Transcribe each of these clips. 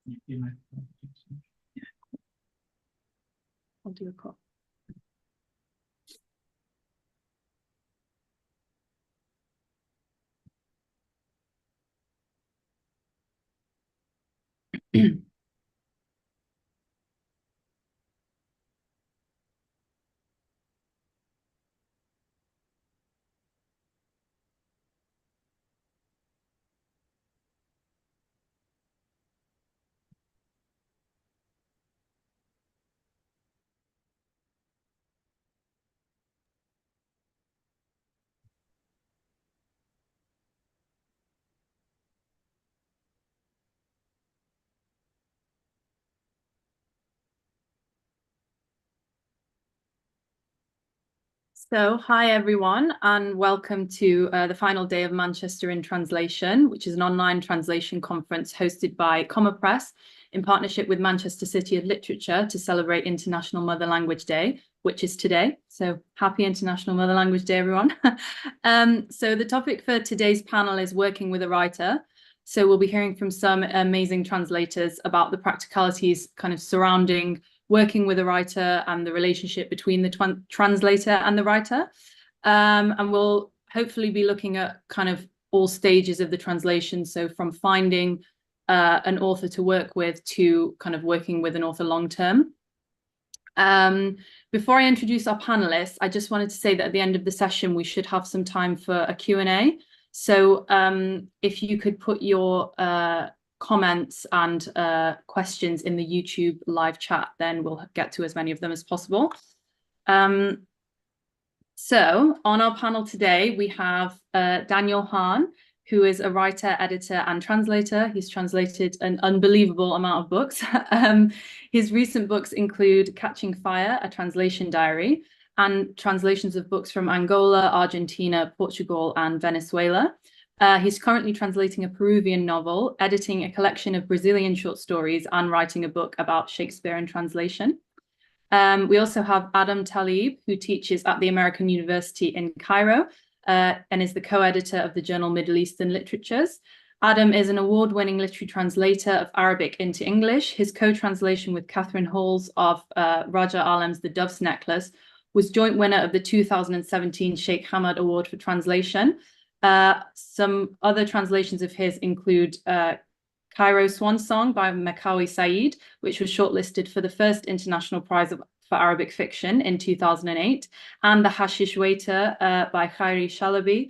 I'll do a call. So, hi everyone, and welcome to the final day of Manchester in Translation, which is an online translation conference hosted by Overlook Press in partnership with Manchester City of Literature to celebrate International Mother Language Day, which is today. So, happy International Mother Language Day, everyone. So, the topic for today's panel is working with a writer. So, we'll be hearing from some amazing translators about the practicalities kind of surrounding working with a writer and the relationship between the translator and the writer. And we'll hopefully be looking at kind of all stages of the translation. So from finding an author to work with to kind of working with an author long term. Before I introduce our panelists, I just wanted to say that at the end of the session, we should have some time for a Q&A. So if you could put your comments and questions in the YouTube live chat, then we'll get to as many of them as possible. So on our panel today, we have Daniel Hahn, who is a writer, editor, and translator. He's translated an unbelievable amount of books. His recent books include Catching Fire, a translation diary, and translations of books from Angola, Argentina, Portugal, and Venezuela. He's currently translating a Peruvian novel, editing a collection of Brazilian short stories, and writing a book about Shakespeare and translation. We also have Adam Talib, who teaches at the American University in Cairo and is the co-editor of the journal Middle Eastern Literatures. Adam is an award-winning literary translator of Arabic into English. His co-translation with Katharine Halls of Raja Alem's The Dove's Necklace was joint winner of the 2017 Sheikh Hamad Award for translation. Some other translations of his include Cairo Swan Song by Mekkawi Said, which was shortlisted for the first International Prize for Arabic Fiction in 2008, and the Hashish Waiter by Khairy Shalaby,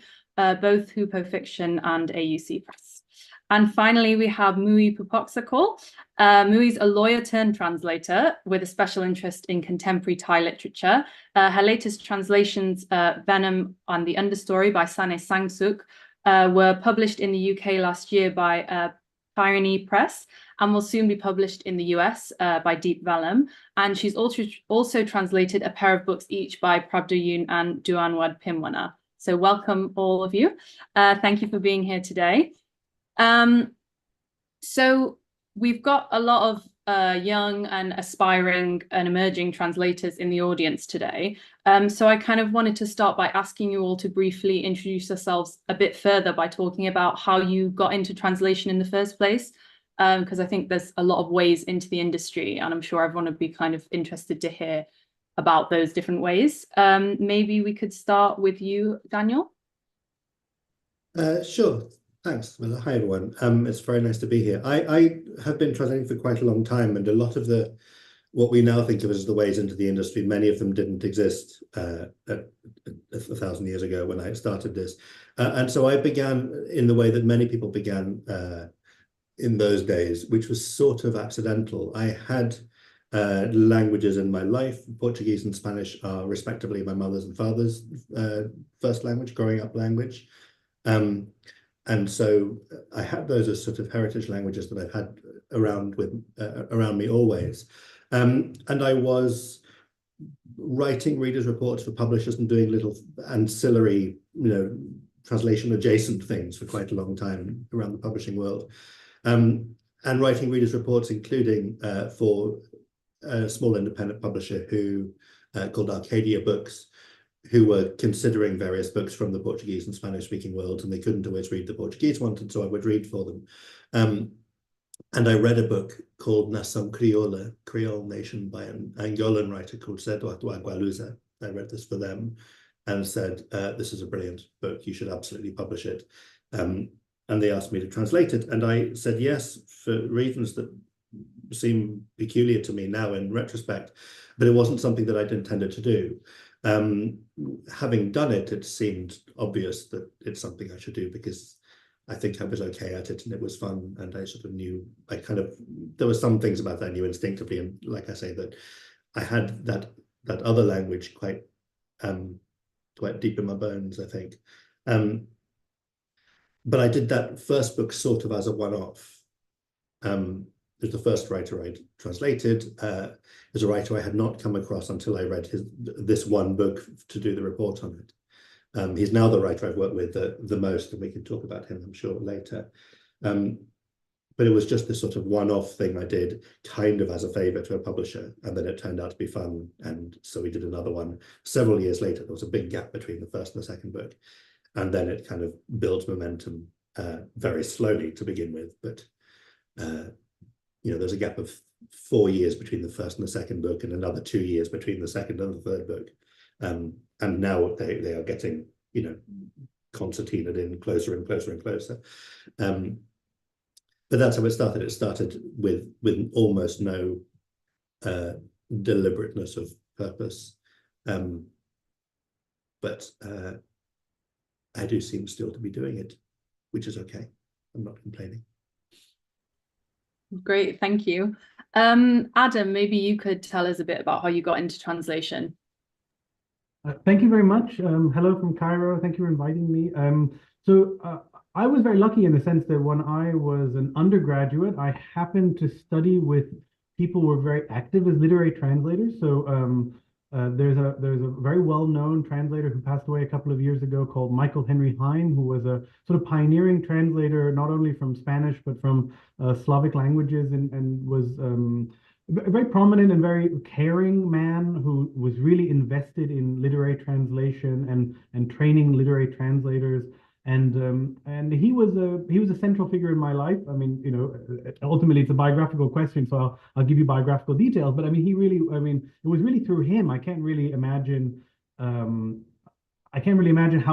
both Hoopoe Fiction and AUC Press. And finally, we have Mui Poopoksakul. Mui's a lawyer-turned-translator with a special interest in contemporary Thai literature. Her latest translations, Venom and the Understory by Sane Sangsuk, were published in the UK last year by Cairo Press and will soon be published in the US by Deep Vellum. And she's also translated a pair of books each by Prabdoyun and Duanwad Pimwana. So welcome all of you. Thank you for being here today. So we've got a lot of young and aspiring and emerging translators in the audience today. So I kind of wanted to start by asking you all to briefly introduce yourselves a bit further by talking about how you got into translation in the first place, because I think there's a lot of ways into the industry, and I'm sure everyone would be kind of interested to hear about those different ways. Maybe we could start with you, Daniel. Sure. Thanks. Well, hi, everyone. It's very nice to be here. I have been translating for quite a long time, and a lot of what we now think of as the ways into the industry, many of them didn't exist 1,000 years ago when I started this. And so I began in the way that many people began in those days, which was sort of accidental. I had languages in my life. Portuguese and Spanish are respectively my mother's and father's first language, growing up language. And so I had those as sort of heritage languages that I've had around me always. And I was writing readers' reports for publishers and doing little ancillary, translation adjacent things for quite a long time around the publishing world. And writing readers' reports, including for a small independent publisher called Arcadia Books, who were considering various books from the Portuguese and Spanish-speaking world, and they couldn't always read the Portuguese ones, and so I would read for them. And I read a book called Nação Crioula, Creole Nation, by an Angolan writer called Eduardo Agualusa. I read this for them and said, this is a brilliant book, you should absolutely publish it. And they asked me to translate it. And I said yes, for reasons that seem peculiar to me now in retrospect, but it wasn't something that I'd intended to do. Having done it, it seemed obvious that it's something I should do because I think I was okay at it and it was fun. And I sort of knew, there were some things about that I knew instinctively. And like I say, that I had that other language quite deep in my bones, I think. But I did that first book sort of as a one-off. It was the first writer I'd translated. It was a writer I had not come across until I read this one book to do the report on it. He's now the writer I've worked with the most, and we can talk about him, I'm sure, later. But it was just this sort of one-off thing I did kind of as a favor to a publisher, and then it turned out to be fun. And so we did another one several years later. There was a big gap between the first and the second book. And then it kind of built momentum very slowly to begin with. But, there's a gap of 4 years between the first and the second book and another 2 years between the second and the third book. And now they are getting, concertinaed in closer and closer and closer. But that's how it started. It started with almost no deliberateness of purpose. But I do seem still to be doing it, which is okay. I'm not complaining. Great, thank you. Adam, maybe you could tell us a bit about how you got into translation. Thank you very much. Hello from Cairo. Thank you for inviting me. I was very lucky in the sense that when I was an undergraduate, I happened to study with people who were very active as literary translators. So there's a very well-known translator who passed away a couple of years ago called Michael Henry Hein, who was a sort of pioneering translator, not only from Spanish, but from Slavic languages, and was a very prominent and very caring man who was really invested in literary translation and training literary translators. And he was a central figure in my life. I mean, ultimately it's a biographical question, so I'll give you biographical details. But I mean, it was really through him. I can't really imagine how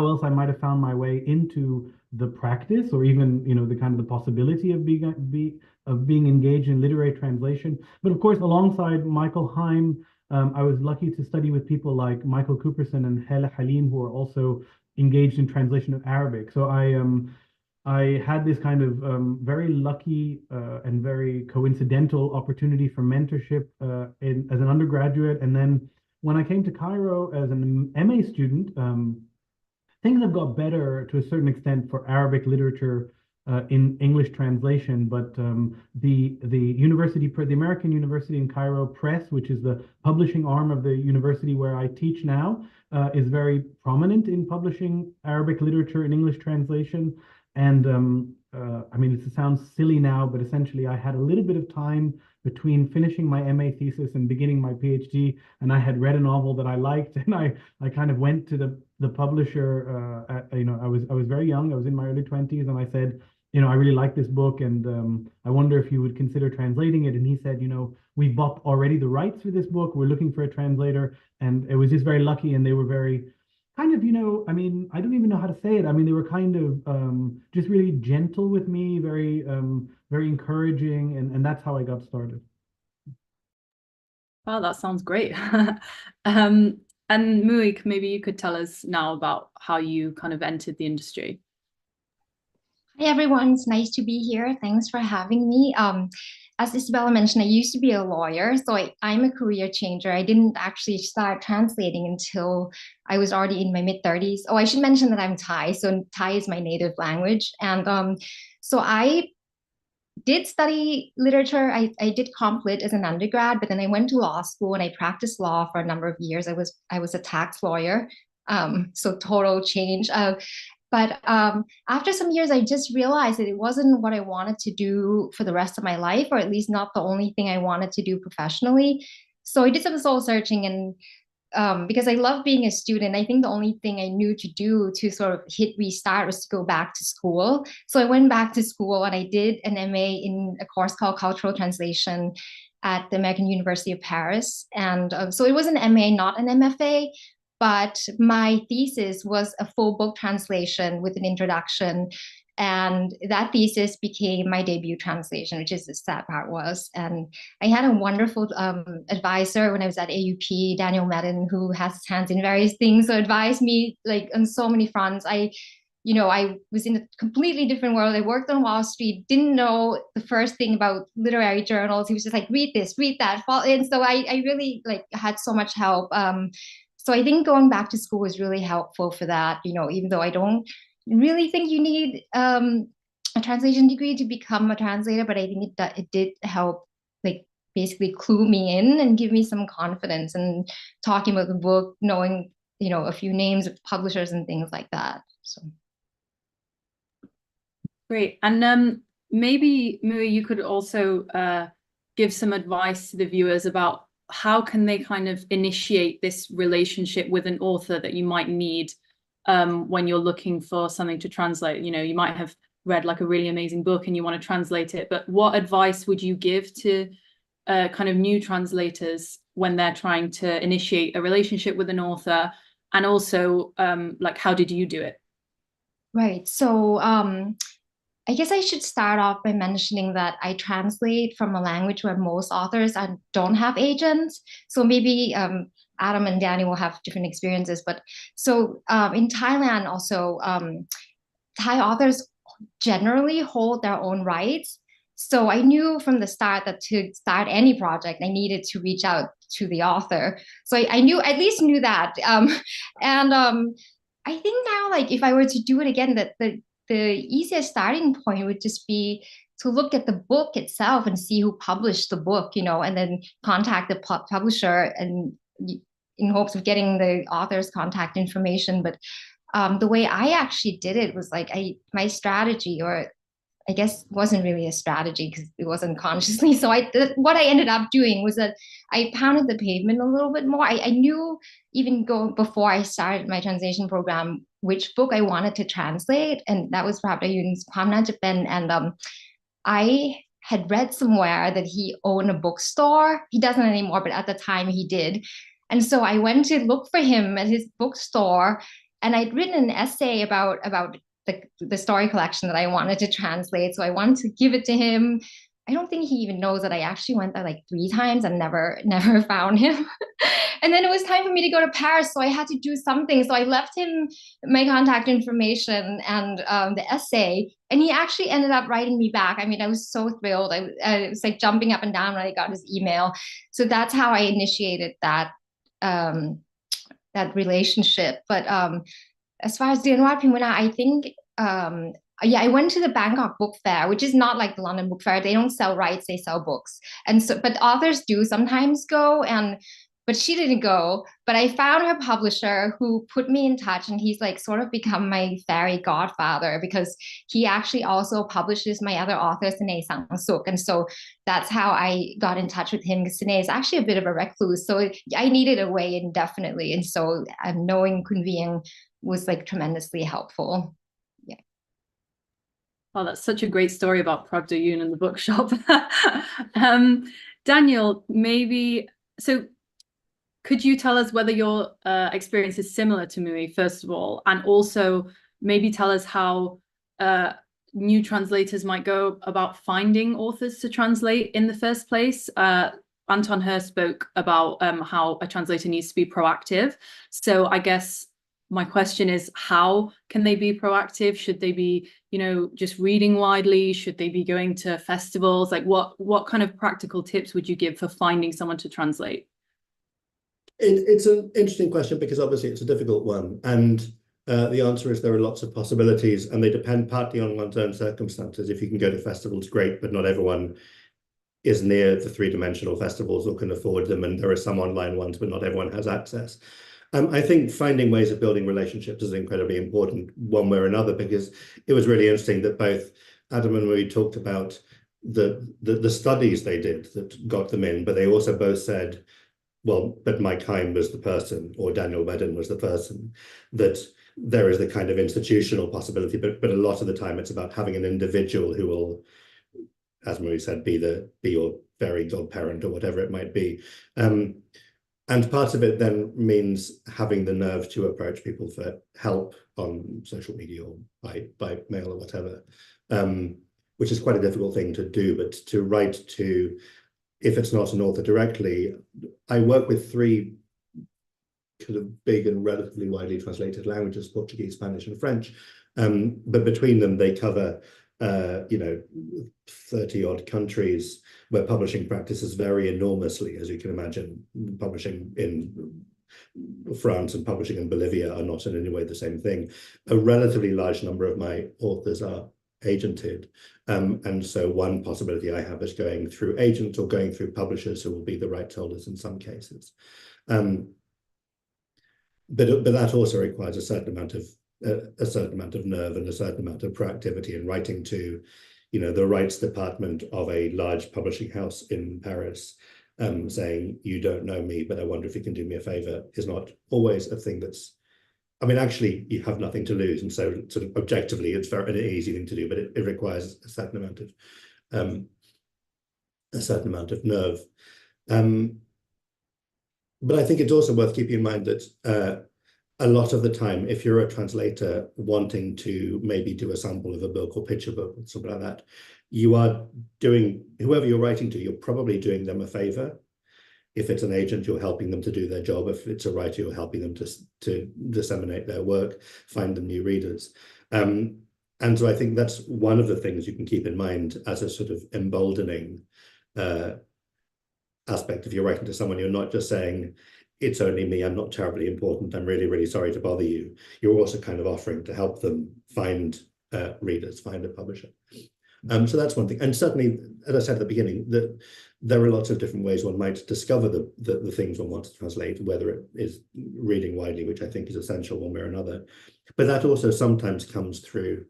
else I might have found my way into the practice, or even the kind of the possibility of being engaged in literary translation. But of course, alongside Michael Hein, I was lucky to study with people like Michael Cooperson and Hela Halim, who are also engaged in translation of Arabic. So I had this kind of very lucky and very coincidental opportunity for mentorship as an undergraduate. And then when I came to Cairo as an MA student, things have got better to a certain extent for Arabic literature in English translation, but the American University in Cairo Press, which is the publishing arm of the university where I teach now, is very prominent in publishing Arabic literature in English translation. And I mean, it sounds silly now, but essentially I had a little bit of time between finishing my MA thesis and beginning my PhD, and I had read a novel that I liked, and I kind of went to the publisher. I was very young. I was in my early 20s, and I said, I really like this book, and I wonder if you would consider translating it. And he said, we bought already the rights for this book. We're looking for a translator. And it was just very lucky. And they were very kind of, I mean, I don't even know how to say it. I mean, they were kind of just really gentle with me, very, very encouraging. And that's how I got started. Wow, that sounds great. And Mui, maybe you could tell us now about how you kind of entered the industry. Hi, everyone. It's nice to be here. Thanks for having me. As Isabella mentioned, I used to be a lawyer, so I'm a career changer. I didn't actually start translating until I was already in my mid-30s. Oh, I should mention that I'm Thai, so Thai is my native language. And so I did study literature. I did comp lit as an undergrad, but then I went to law school and I practiced law for a number of years. I was a tax lawyer, so total change. But after some years, I just realized that it wasn't what I wanted to do for the rest of my life, or at least not the only thing I wanted to do professionally. So I did some soul searching, and because I love being a student, I think the only thing I knew to do to sort of hit restart was to go back to school. So I went back to school and I did an MA in a course called Cultural Translation at the American University of Paris. And so it was an MA, not an MFA, but my thesis was a full book translation with an introduction. And that thesis became my debut translation, which is the sad part was. And I had a wonderful advisor when I was at AUP, Daniel Hahn, who has his hands in various things, so advised me like on so many fronts. I was in a completely different world. I worked on Wall Street, didn't know the first thing about literary journals. He was just like, read this, read that. And so I really like had so much help. So I think going back to school was really helpful for that, even though I don't really think you need a translation degree to become a translator, but I think it did help, like basically clue me in and give me some confidence and talking about the book, knowing a few names of publishers and things like that. So great. And maybe Mui, you could also give some advice to the viewers about how can they kind of initiate this relationship with an author that you might need when you're looking for something to translate. You might have read like a really amazing book and you want to translate it, but what advice would you give to kind of new translators when they're trying to initiate a relationship with an author? And also, like, how did you do it? Right. So I guess I should start off by mentioning that I translate from a language where most authors don't have agents. So maybe Adam and Danny will have different experiences. But so in Thailand also, Thai authors generally hold their own rights. So I knew from the start that to start any project, I needed to reach out to the author. So I at least knew that. And I think now, like, if I were to do it again, that the easiest starting point would just be to look at the book itself and see who published the book, and then contact the publisher and in hopes of getting the author's contact information. But the way I actually did it was like my strategy, or I guess wasn't really a strategy because it wasn't consciously. So what I ended up doing was that I pounded the pavement a little bit more. I knew even before I started my translation program which book I wanted to translate, and that was perhaps and I had read somewhere that he owned a bookstore. He doesn't anymore, but at the time he did. And so I went to look for him at his bookstore, and I'd written an essay about the story collection that I wanted to translate. So I wanted to give it to him. I don't think he even knows that I actually went there like 3 times and never found him. And then it was time for me to go to Paris. So I had to do something. So I left him my contact information and the essay. And he actually ended up writing me back. I mean, I was so thrilled. I was like jumping up and down when I got his email. So that's how I initiated that relationship. But as far as Dianwat Pimuna, I think, I went to the Bangkok Book Fair, which is not like the London Book Fair. They don't sell rights, they sell books. And so, but authors do sometimes go, but she didn't go. But I found her publisher who put me in touch, and he's like sort of become my fairy godfather because he actually also publishes my other author, Sine Sang-suk. And so that's how I got in touch with him, because Sine is actually a bit of a recluse. So I needed a way in definitely. And so knowing Kun Vieng was like tremendously helpful. Yeah. Oh, that's such a great story about Pravda Yoon and the bookshop. Daniel, so could you tell us whether your experience is similar to Mui, first of all, and also maybe tell us how new translators might go about finding authors to translate in the first place? Anton Her spoke about how a translator needs to be proactive. So I guess my question is, how can they be proactive? Should they be, just reading widely? Should they be going to festivals? Like what kind of practical tips would you give for finding someone to translate? It's an interesting question because obviously it's a difficult one. And the answer is there are lots of possibilities, and they depend partly on one's own circumstances. If you can go to festivals, great, but not everyone is near the 3-dimensional festivals or can afford them. And there are some online ones, but not everyone has access. I think finding ways of building relationships is incredibly important one way or another, because it was really interesting that both Adam and Mui talked about the studies they did that got them in, but they also both said well, but Mike Heim was the person, or Daniel Wedden was the person, that there is the kind of institutional possibility, but a lot of the time it's about having an individual who will, as Marie said, be your fairy godparent or whatever it might be. And part of it then means having the nerve to approach people for help on social media or by mail or whatever, which is quite a difficult thing to do, but to write to, if it's not an author directly, I work with 3 kind of big and relatively widely translated languages, Portuguese, Spanish, and French. But between them, they cover, 30 odd countries where publishing practices vary enormously, as you can imagine. Publishing in France and publishing in Bolivia are not in any way the same thing. A relatively large number of my authors are agented. And so one possibility I have is going through agents or going through publishers who will be the rights holders in some cases. But that also requires a certain amount of nerve and a certain amount of proactivity in writing to, the rights department of a large publishing house in Paris, saying, you don't know me, but I wonder if you can do me a favor, is not always a thing that's, I mean, actually, you have nothing to lose. And so sort of objectively, it's very an easy thing to do, but it requires a certain amount of nerve. But I think it's also worth keeping in mind that a lot of the time, if you're a translator wanting to maybe do a sample of a book or pitch a book or something like that, you are doing, whoever you're writing to, you're probably doing them a favor. If it's an agent, you're helping them to do their job. If it's a writer, you're helping them to disseminate their work, find them new readers. And so I think that's one of the things you can keep in mind as a sort of emboldening aspect. If you're writing to someone, you're not just saying, it's only me, I'm not terribly important, I'm really, really sorry to bother you. You're also kind of offering to help them find readers, find a publisher. So that's one thing. And certainly, as I said at the beginning, that there are lots of different ways one might discover the things one wants to translate, whether it is reading widely, which I think is essential one way or another. But that also sometimes comes through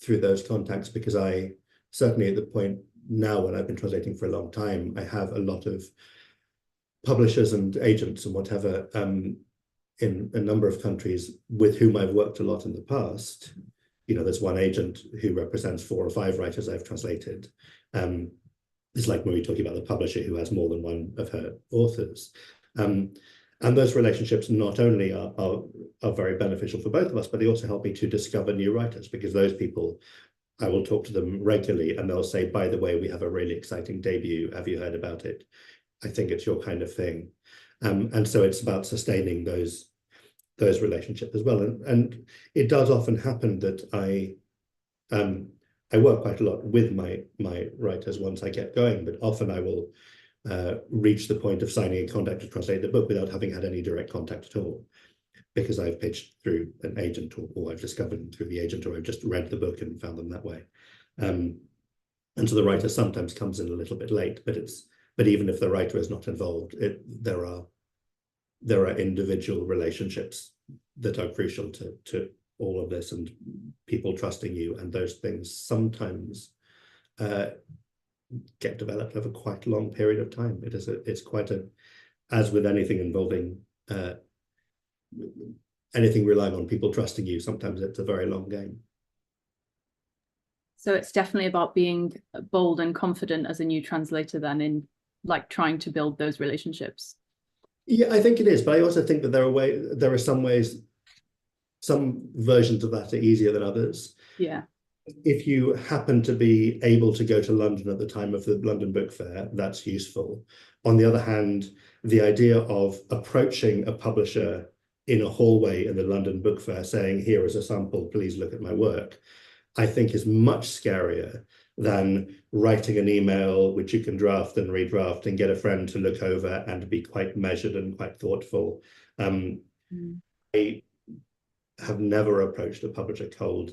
those contacts, because I, certainly at the point now when I've been translating for a long time, I have a lot of publishers and agents and whatever in a number of countries with whom I've worked a lot in the past. There's one agent who represents 4 or 5 writers I've translated. It's like Marie talking about the publisher who has more than one of her authors. And those relationships not only are very beneficial for both of us, but they also help me to discover new writers, because those people, I will talk to them regularly and they'll say, by the way, we have a really exciting debut. Have you heard about it? I think it's your kind of thing. And so it's about sustaining those relationships as well. And it does often happen that I work quite a lot with my writers once I get going, but often I will reach the point of signing a contract to translate the book without having had any direct contact at all, because I've pitched through an agent, or I've discovered them through the agent, or I've just read the book and found them that way. And so the writer sometimes comes in a little bit late, but even if the writer is not involved, there are individual relationships that are crucial to all of this, and people trusting you, and those things sometimes get developed over quite a long period of time. It's quite as with anything involving anything relying on people trusting you, sometimes it's a very long game. So it's definitely about being bold and confident as a new translator then, in like trying to build those relationships. Yeah, I think it is, but I also think that there are some ways, some versions of that are easier than others. Yeah. If you happen to be able to go to London at the time of the London Book Fair, that's useful. On the other hand, the idea of approaching a publisher in a hallway in the London Book Fair saying, here is a sample, please look at my work, I think is much scarier than writing an email which you can draft and redraft and get a friend to look over and be quite measured and quite thoughtful. I have never approached a publisher cold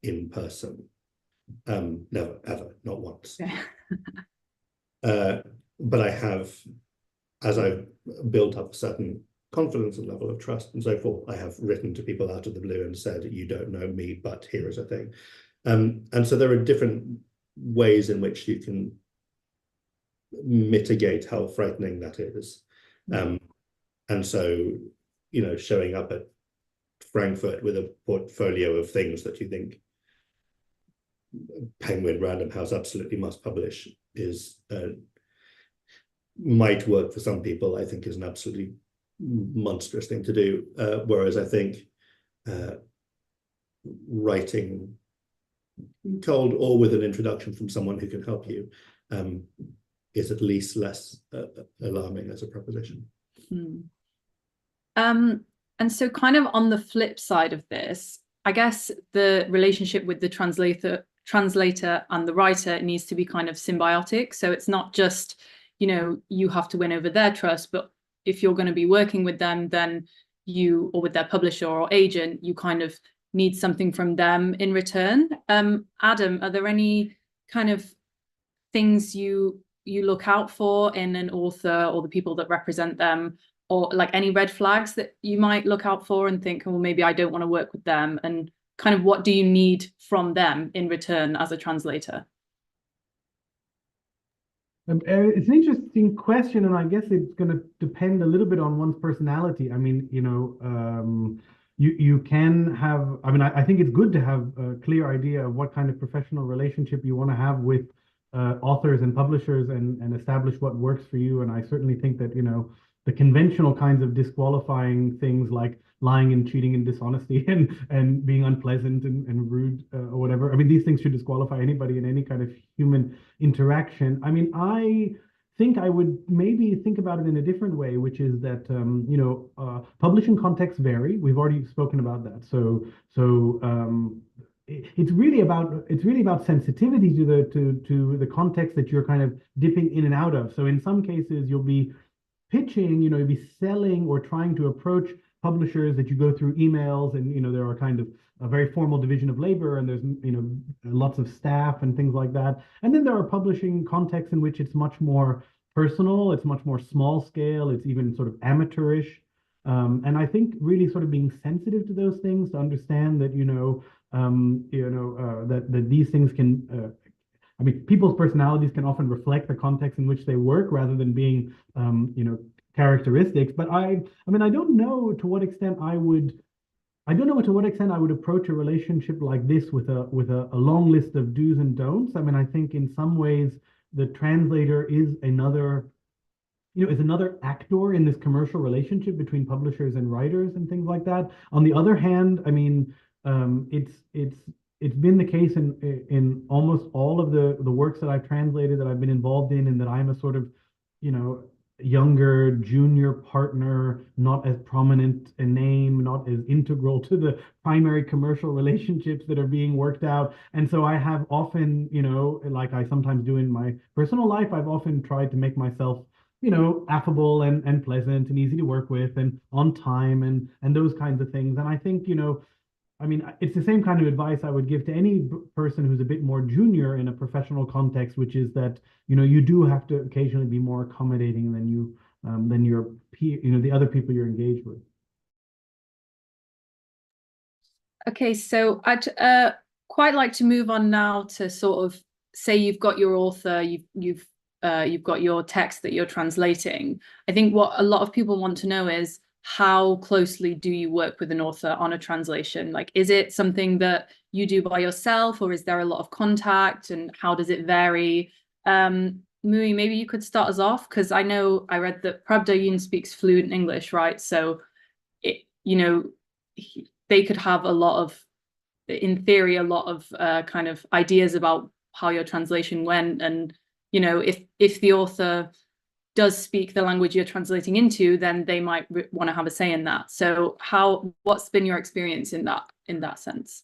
in person. Never, ever, not once. But I have, as I've built up a certain confidence and level of trust and so forth, I have written to people out of the blue and said, you don't know me, but here is a thing. And so there are different ways in which you can mitigate how frightening that is. And so, you know, showing up at Frankfurt with a portfolio of things that you think Penguin Random House absolutely must publish is might work for some people, I think is an absolutely monstrous thing to do. Whereas I think writing cold or with an introduction from someone who can help you is at least less alarming as a proposition. And so kind of on the flip side of this, I guess the relationship with the translator and the writer needs to be kind of symbiotic. So it's not just, you know, you have to win over their trust, but if you're going to be working with them, then you, or with their publisher or agent, you kind of need something from them in return. Adam, are there any kind of things you look out for in an author or the people that represent them, or like any red flags that you might look out for and think, well, maybe I don't want to work with them, and kind of what do you need from them in return as a translator? It's an interesting question, and I guess it's going to depend a little bit on one's personality. I mean, you know, you can have, I mean, I think it's good to have a clear idea of what kind of professional relationship you want to have with authors and publishers, and establish what works for you. And I certainly think that, you know, the conventional kinds of disqualifying things like lying and cheating and dishonesty and being unpleasant and rude or whatever, I mean, these things should disqualify anybody in any kind of human interaction. I mean, I think I would maybe think about it in a different way, which is that, you know, publishing contexts vary. We've already spoken about that. So it's really about sensitivity to the context that you're kind of dipping in and out of. So in some cases, you'll be pitching, you know, you'll be selling or trying to approach publishers that you go through emails, and, you know, there are kind of a very formal division of labor, and there's, you know, lots of staff and things like that. And then there are publishing contexts in which it's much more personal, it's much more small scale, it's even sort of amateurish. And I think really sort of being sensitive to those things, to understand that, that these things can, I mean, people's personalities can often reflect the context in which they work rather than being, characteristics. But I mean, I don't know to what extent I would approach a relationship like this with a long list of do's and don'ts. I mean, I think in some ways the translator is another actor in this commercial relationship between publishers and writers and things like that. On the other hand, I mean, it's been the case in almost all of the works that I've translated, that I've been involved in, and that I'm a sort of, you know, younger junior partner, not as prominent a name, not as integral to the primary commercial relationships that are being worked out. And so I have often, you know, like I sometimes do in my personal life, I've often tried to make myself, you know, affable and pleasant and easy to work with and on time and those kinds of things. And I think, you know, I mean, it's the same kind of advice I would give to any person who's a bit more junior in a professional context, which is that, you know, you do have to occasionally be more accommodating than your peer, you know, the other people you're engaged with. Okay, so I'd quite like to move on now to sort of say you've got your author, you've got your text that you're translating. I think what a lot of people want to know is, how closely do you work with an author on a translation? Like, is it something that you do by yourself, or is there a lot of contact, and how does it vary? Mui, maybe you could start us off, because I know I read that Pravda Yun speaks fluent English, right? So, they could have a lot of, in theory, a lot of kind of ideas about how your translation went. And, you know, if the author does speak the language you're translating into, then they might want to have a say in that. So what's been your experience in that sense?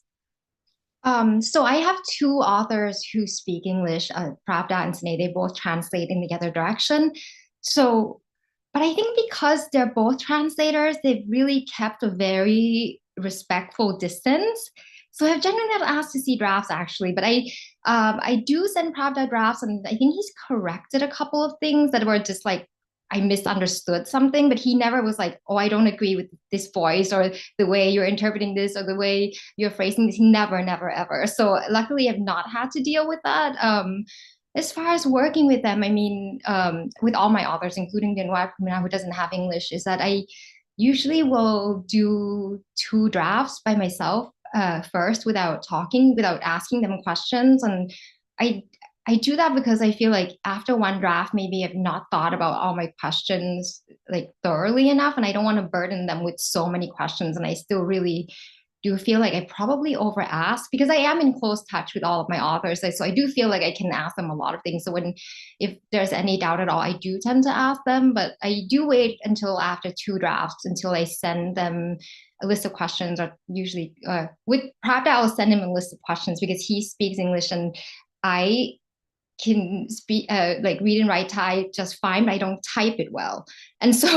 So I have two authors who speak English, Pravda and Sneh. They both translate in the other direction. So, but I think because they're both translators, they've really kept a very respectful distance. So I've generally not asked to see drafts, actually, but I do send Pravda drafts, and I think he's corrected a couple of things that were just like, I misunderstood something, but he never was like, oh, I don't agree with this voice or the way you're interpreting this or the way you're phrasing this. Never, never, ever. So luckily I've not had to deal with that. As far as working with them, I mean, with all my authors, including Daniel Hahn, who doesn't have English, is that I usually will do 2 drafts by myself first without talking, without asking them questions. And I I do that because I feel like after 1 draft, maybe I've not thought about all my questions like thoroughly enough, and I don't want to burden them with so many questions. And I still really do feel like I probably over ask because I am in close touch with all of my authors. So I do feel like I can ask them a lot of things. So if there's any doubt at all, I do tend to ask them, but I do wait until after 2 drafts until I send them a list of questions, or usually with Pravda, I'll send him a list of questions because he speaks English and I can speak like read and write Thai just fine, but I don't type it well. And so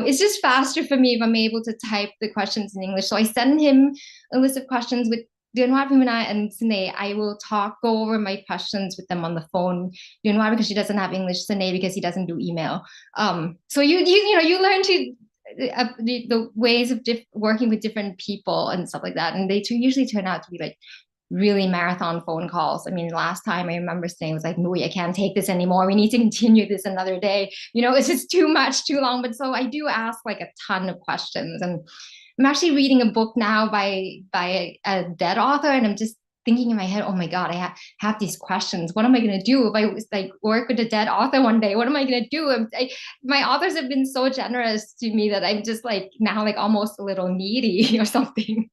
it's just faster for me if I'm able to type the questions in English. So I send him a list of questions with Duanwat Vimana and Sine. I will go over my questions with them on the phone. Duanwat because she doesn't have English, Sine because he doesn't do email. So you learn to the ways of working with different people and stuff like that, and they usually turn out to be like really marathon phone calls. I mean, last time I remember saying was like, Mui, I can't take this anymore. We need to continue this another day. It's just too much, too long. But so I do ask like a ton of questions. And I'm actually reading a book now by a dead author. And I'm just thinking in my head, oh my God, I have these questions. What am I going to do if I like work with a dead author one day? What am I going to do? My authors have been so generous to me that I'm just like now like almost a little needy or something.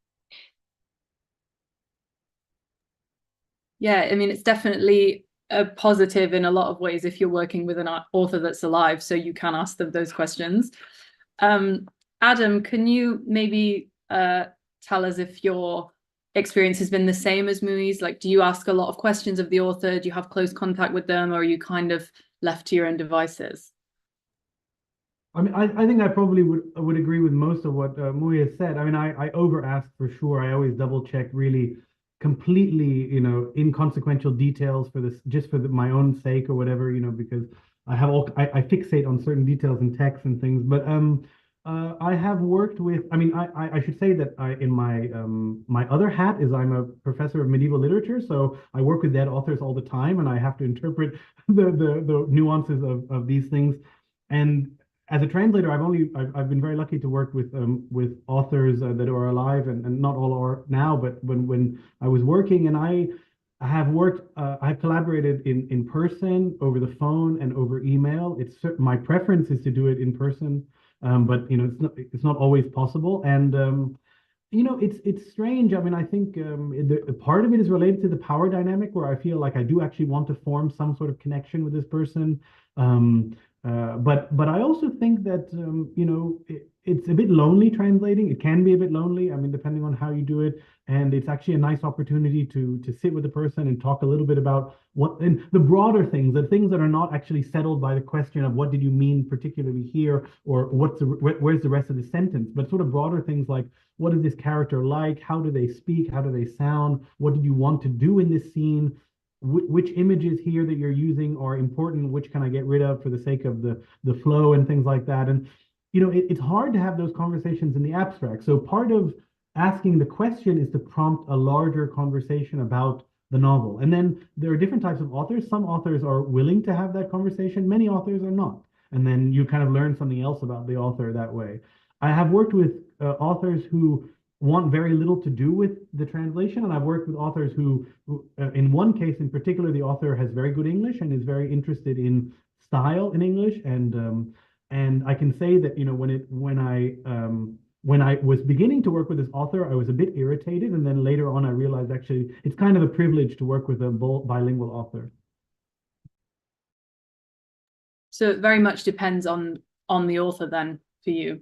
Yeah, I mean, it's definitely a positive in a lot of ways if you're working with an author that's alive, so you can ask them those questions. Adam, can you maybe tell us if your experience has been the same as Mui's? Like, do you ask a lot of questions of the author? Do you have close contact with them, or are you kind of left to your own devices? I mean, I think I probably would agree with most of what Mui has said. I mean, I over ask for sure. I always double check really completely, inconsequential details for this, just for my own sake or whatever, because I fixate on certain details in text and things. But I have worked with, I mean, I should say that in my other hat is I'm a professor of medieval literature, so I work with dead authors all the time, and I have to interpret the nuances of these things. And as a translator, I've been very lucky to work with authors that are alive, and not all are now, but when I was working, and I have collaborated in person, over the phone, and over email. My preference is to do it in person, but it's not always possible, and it's strange. I mean, I think part of it is related to the power dynamic, where I feel like I do actually want to form some sort of connection with this person. But I also think that it's a bit lonely translating. It can be a bit lonely. I mean, depending on how you do it, and it's actually a nice opportunity to sit with the person and talk a little bit about and the broader things, the things that are not actually settled by the question of what did you mean particularly here, or where's the rest of the sentence, but sort of broader things like what is this character like, how do they speak, how do they sound, what did you want to do in this scene. Which images here that you're using are important, which can I get rid of for the sake of the flow and things like that. And it's hard to have those conversations in the abstract. So part of asking the question is to prompt a larger conversation about the novel. And then there are different types of authors. Some authors are willing to have that conversation. Many authors are not. And then you kind of learn something else about the author that way. I have worked with authors who want very little to do with the translation, and I've worked with authors who in one case in particular, the author has very good English and is very interested in style in English, and I can say that when I was beginning to work with this author, I was a bit irritated, and then later on I realized actually it's kind of a privilege to work with a bilingual author. So it very much depends on the author then for you.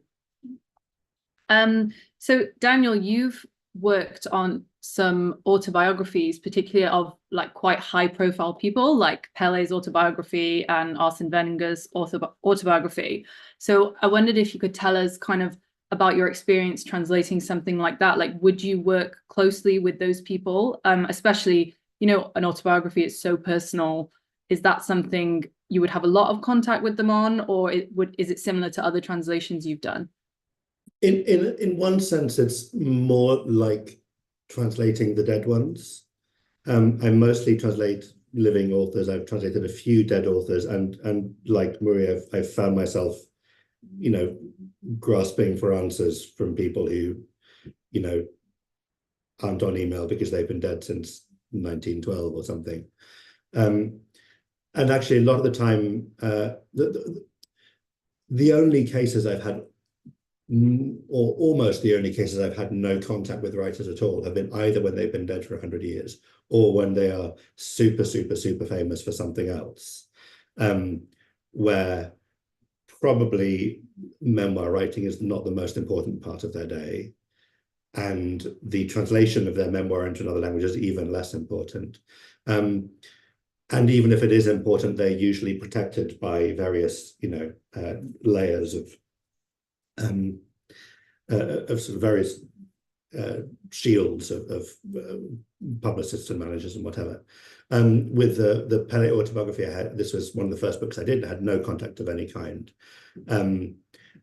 So Daniel, you've worked on some autobiographies, particularly of like quite high profile people, like Pele's autobiography and Arsene Wenger's autobiography. So I wondered if you could tell us kind of about your experience translating something like that. Like, would you work closely with those people? Especially, an autobiography is so personal. Is that something you would have a lot of contact with them on, or is it similar to other translations you've done? In one sense, it's more like translating the dead ones. I mostly translate living authors. I've translated a few dead authors, and like Mui, I've found myself, you know, grasping for answers from people who, you know, aren't on email because they've been dead since 1912 or something. And actually, a lot of the time, the only cases I've had, or almost the only cases I've had no contact with writers at all, have been either when they've been dead for 100 years or when they are super, super, super famous for something else, where probably memoir writing is not the most important part of their day, and the translation of their memoir into another language is even less important. And even if it is important, they're usually protected by various, you know, layers of sort of various shields of publicists and managers and whatever. With the Pele autobiography, this was one of the first books I did. I had no contact of any kind.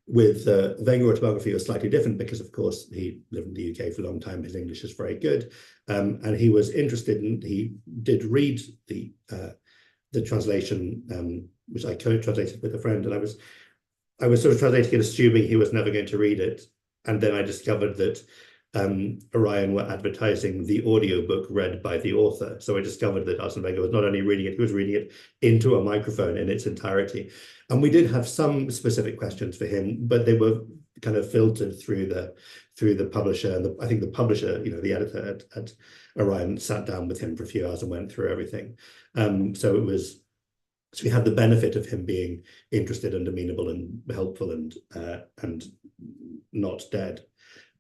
With the Wenger autobiography, it was slightly different because, of course, he lived in the UK for a long time. His English is very good, and he was interested in. He did read the translation, which I co-translated with a friend, and I was sort of translating it, assuming he was never going to read it, and then I discovered that Orion were advertising the audiobook read by the author. So I discovered that Arsene Wenger was not only reading it, he was reading it into a microphone in its entirety. And we did have some specific questions for him, but they were kind of filtered through the publisher. And I think the publisher, you know, the editor at Orion, sat down with him for a few hours and went through everything. So we had the benefit of him being interested and amenable and helpful and not dead.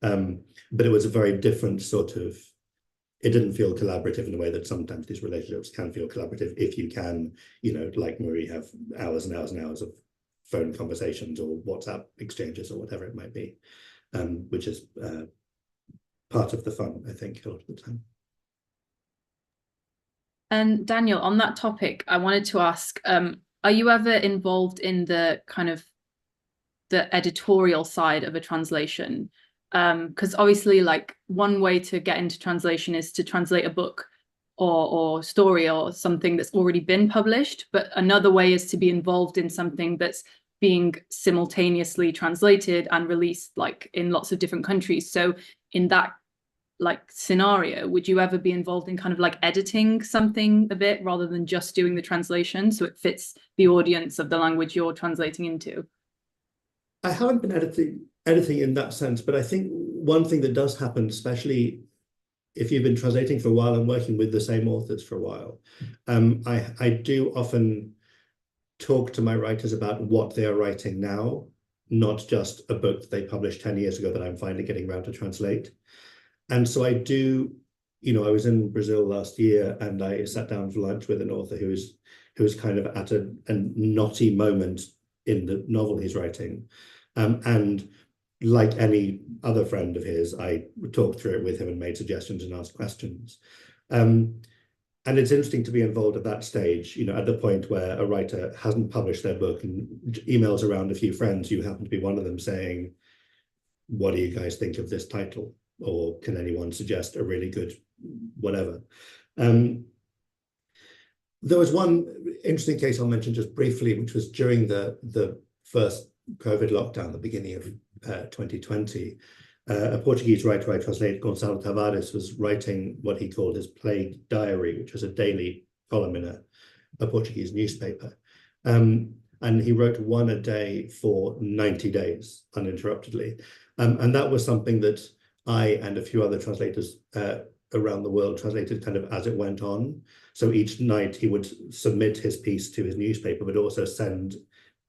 But it was a very different sort of, it didn't feel collaborative in the way that sometimes these relationships can feel collaborative if you can, you know, like Mui, have hours and hours and hours of phone conversations or WhatsApp exchanges or whatever it might be, which is part of the fun, I think, a lot of the time. And Daniel, on that topic, I wanted to ask, are you ever involved in the kind of the editorial side of a translation? Because obviously, like, one way to get into translation is to translate a book or story or something that's already been published, but another way is to be involved in something that's being simultaneously translated and released, like, in lots of different countries. So in that, like, scenario, would you ever be involved in kind of like editing something a bit rather than just doing the translation so it fits the audience of the language you're translating into? I haven't been editing in that sense, but I think one thing that does happen, especially if you've been translating for a while and working with the same authors for a while, I do often talk to my writers about what they are writing now, not just a book that they published 10 years ago that I'm finally getting around to translate. And so I do, you know, I was in Brazil last year and I sat down for lunch with an author who was kind of at a knotty moment in the novel he's writing. And like any other friend of his, I talked through it with him and made suggestions and asked questions. And it's interesting to be involved at that stage, you know, at the point where a writer hasn't published their book and emails around a few friends, you happen to be one of them, saying, what do you guys think of this title? Or can anyone suggest a really good whatever? There was one interesting case I'll mention just briefly, which was during the first COVID lockdown, the beginning of 2020. A Portuguese writer I translated, Gonçalo Tavares, was writing what he called his plague diary, which was a daily column in a Portuguese newspaper. And he wrote one a day for 90 days uninterruptedly. And that was something that I and a few other translators around the world translated kind of as it went on. So each night he would submit his piece to his newspaper, but also send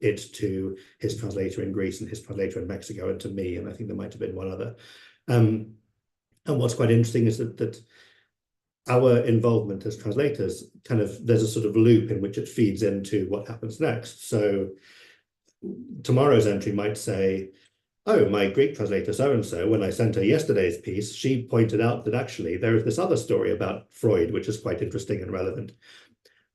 it to his translator in Greece and his translator in Mexico and to me, and I think there might have been one other. And what's quite interesting is that our involvement as translators, kind of, there's a sort of loop in which it feeds into what happens next. So tomorrow's entry might say, oh, my Greek translator so-and-so, when I sent her yesterday's piece, she pointed out that actually there is this other story about Freud, which is quite interesting and relevant.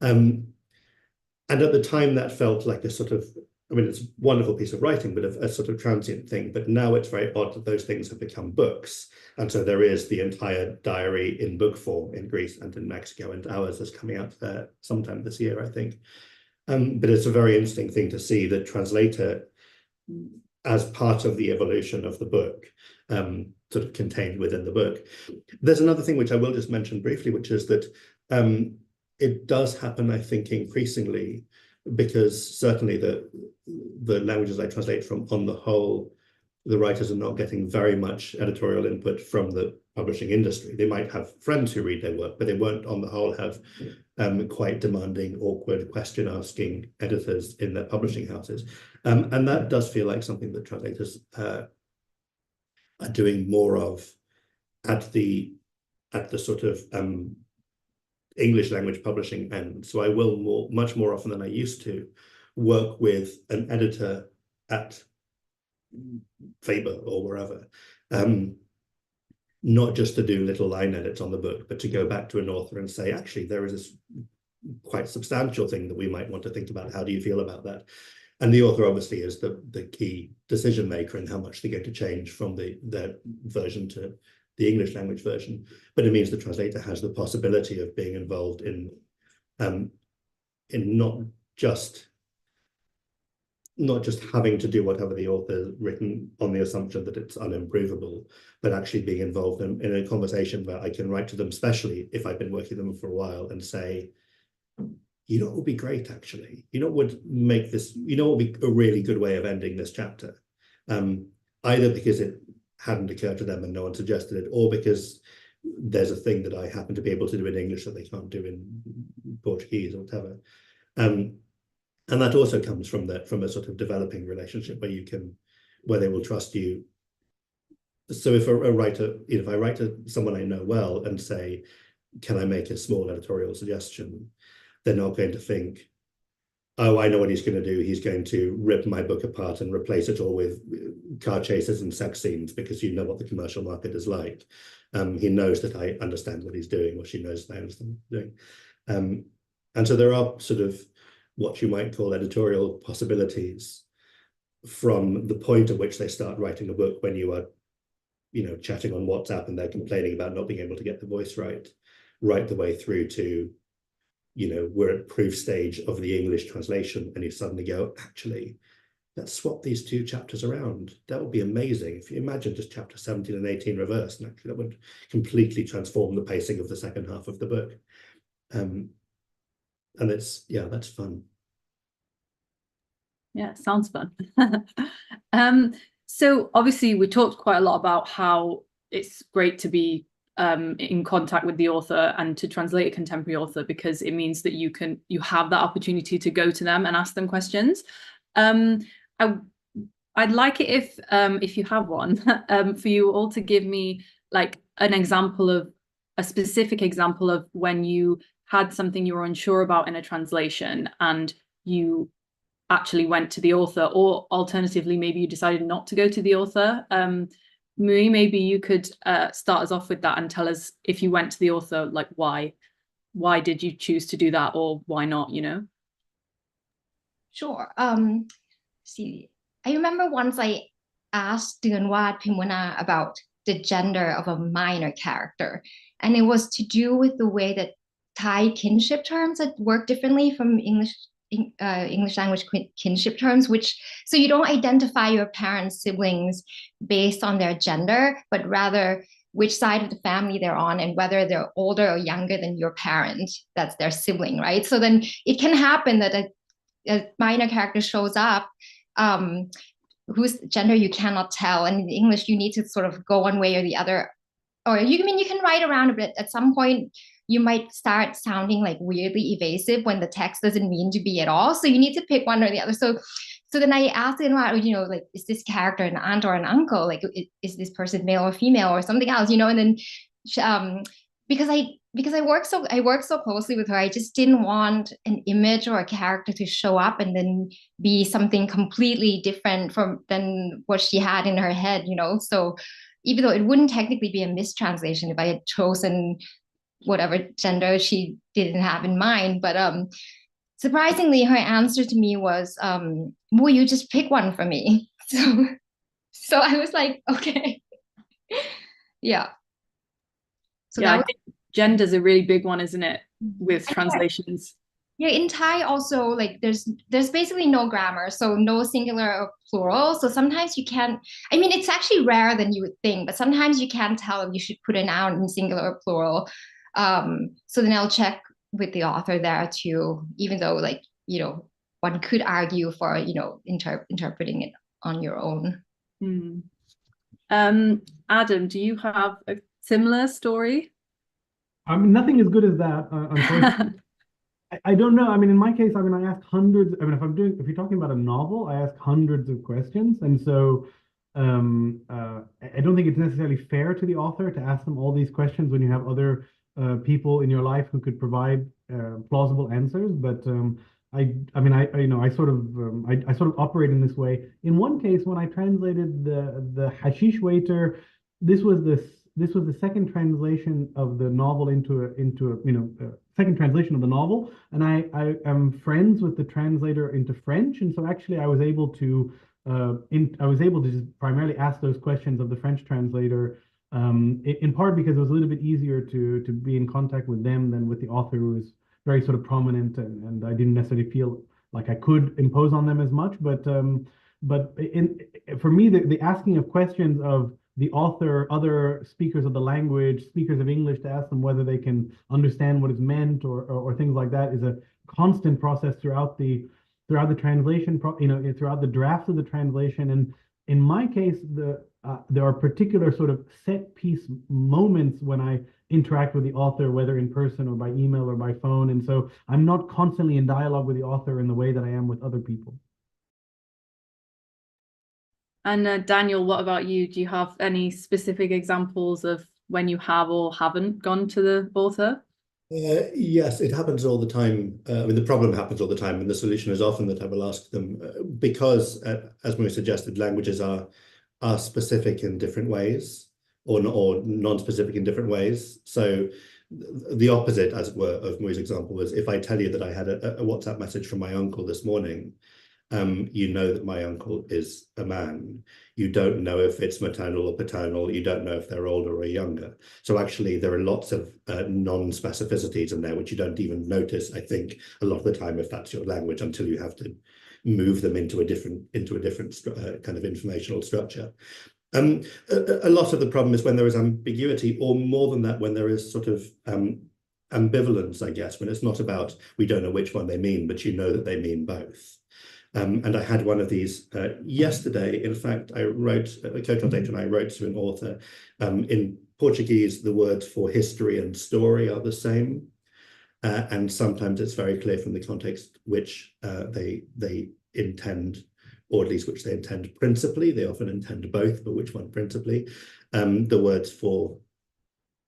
And at the time that felt like a sort of I mean, it's a wonderful piece of writing, but a sort of transient thing. But now it's very odd that those things have become books. And so there is the entire diary in book form in Greece and in Mexico, and ours is coming out there sometime this year, I think. But it's a very interesting thing to see the translator as part of the evolution of the book, sort of contained within the book. There's another thing which I will just mention briefly, which is that it does happen, I think, increasingly, because certainly the languages I translate from, on the whole, the writers are not getting very much editorial input from the publishing industry. They might have friends who read their work, but they won't, on the whole, have quite demanding, awkward, question-asking editors in their publishing houses. And that does feel like something that translators are doing more of at the sort of English language publishing end. So I will much more often than I used to work with an editor at Faber or wherever, not just to do little line edits on the book, but to go back to an author and say, actually, there is this quite substantial thing that we might want to think about. How do you feel about that? And the author obviously is the key decision maker in how much they're going to change from their version to the English language version. But it means the translator has the possibility of being involved in not just having to do whatever the author's written on the assumption that it's unimprovable, but actually being involved in a conversation where I can write to them, especially if I've been working with them for a while, and say, you know what would be great, actually? You know what would make this, you know what would be a really good way of ending this chapter? Either because it hadn't occurred to them and no one suggested it, or because there's a thing that I happen to be able to do in English that they can't do in Portuguese or whatever. And that also comes from a sort of developing relationship where they will trust you. So if a writer, if I write to someone I know well and say, can I make a small editorial suggestion? They're not going to think, oh, I know what he's going to do. He's going to rip my book apart and replace it all with car chases and sex scenes, because you know what the commercial market is like. He knows that I understand what he's doing, or she knows that I understand what he's doing. And so there are sort of what you might call editorial possibilities from the point at which they start writing a book, when you are, chatting on WhatsApp and they're complaining about not being able to get the voice right the way through to, we're at proof stage of the English translation, and you suddenly go, actually, let's swap these two chapters around. That would be amazing. If you imagine just chapter 17 and 18 reversed, and actually that would completely transform the pacing of the second half of the book. And that's fun. Yeah, sounds fun. So obviously we talked quite a lot about how it's great to be in contact with the author and to translate a contemporary author, because it means that you have that opportunity to go to them and ask them questions. I'd like it if you have one, for you all to give me like a specific example of when you had something you were unsure about in a translation and you actually went to the author, or alternatively, maybe you decided not to go to the author. Mui, maybe you could start us off with that and tell us, if you went to the author, like why did you choose to do that, or why not, Sure. See, I remember once I asked Duanwat Pimwana about the gender of a minor character, and it was to do with the way that Thai kinship terms that work differently from English language kinship terms, so you don't identify your parents' siblings based on their gender, but rather which side of the family they're on and whether they're older or younger than your parent, that's their sibling, right? So then it can happen that a minor character shows up whose gender you cannot tell, and in English you need to sort of go one way or the other, or you can write around a bit. At some point you might start sounding like weirdly evasive when the text doesn't mean to be at all. So you need to pick one or the other. So then I asked him, like, is this character an aunt or an uncle? Like, is this person male or female or something else? And then because I work so closely with her, I just didn't want an image or a character to show up and then be something completely different than what she had in her head. So even though it wouldn't technically be a mistranslation if I had chosen whatever gender she didn't have in mind, but surprisingly, her answer to me was, "Will you just pick one for me?" So I was like, okay, yeah. So Yeah, that I was. think gender's a really big one, isn't it, with translations? Yeah, in Thai also, like there's basically no grammar, so no singular or plural. So sometimes you can't, I mean, it's actually rarer than you would think, but sometimes you can't tell if you should put a noun in singular or plural. So then I'll check with the author there too, even though like, one could argue for, interpreting it on your own. Hmm. Adam, do you have a similar story? I mean, nothing as good as that, unfortunately. I don't know. I mean, in my case, I mean, I ask hundreds. I mean, if you're talking about a novel, I ask hundreds of questions, and so I don't think it's necessarily fair to the author to ask them all these questions when you have other people in your life who could provide plausible answers. But I mean, I sort of, I sort of operate in this way. In one case, when I translated the Hashish Waiter, this was the second translation of the novel into a second translation of the novel, and I am friends with the translator into French, and so actually I was able to just primarily ask those questions of the French translator, in part because it was a little bit easier to be in contact with them than with the author, who was very sort of prominent, and I didn't necessarily feel like I could impose on them as much, but for me the asking of questions of the author, other speakers of the language, speakers of English, to ask them whether they can understand what is meant or things like that is a constant process throughout the translation, throughout the draft of the translation. And in my case, there are particular sort of set piece moments when I interact with the author, whether in person or by email or by phone. And so I'm not constantly in dialogue with the author in the way that I am with other people. And Daniel, what about you? Do you have any specific examples of when you have or haven't gone to the author? Yes, it happens all the time. I mean, the problem happens all the time, and the solution is often that I will ask them because, as Mui suggested, languages are specific in different ways, or non-specific in different ways. So the opposite, as it were, of Mui's example was, if I tell you that I had a WhatsApp message from my uncle this morning, you know that my uncle is a man. You don't know if it's maternal or paternal. You don't know if they're older or younger. So actually, there are lots of non-specificities in there, which you don't even notice, I think, a lot of the time, if that's your language, until you have to move them into a different kind of informational structure. A lot of the problem is when there is ambiguity, or more than that, when there is sort of ambivalence, I guess, when it's not about we don't know which one they mean, but you know that they mean both. And I had one of these yesterday. In fact, I wrote a co-translator and I wrote to an author. In Portuguese, the words for history and story are the same. And sometimes it's very clear from the context which they intend, or at least which they intend principally. They often intend both, but which one principally. The words for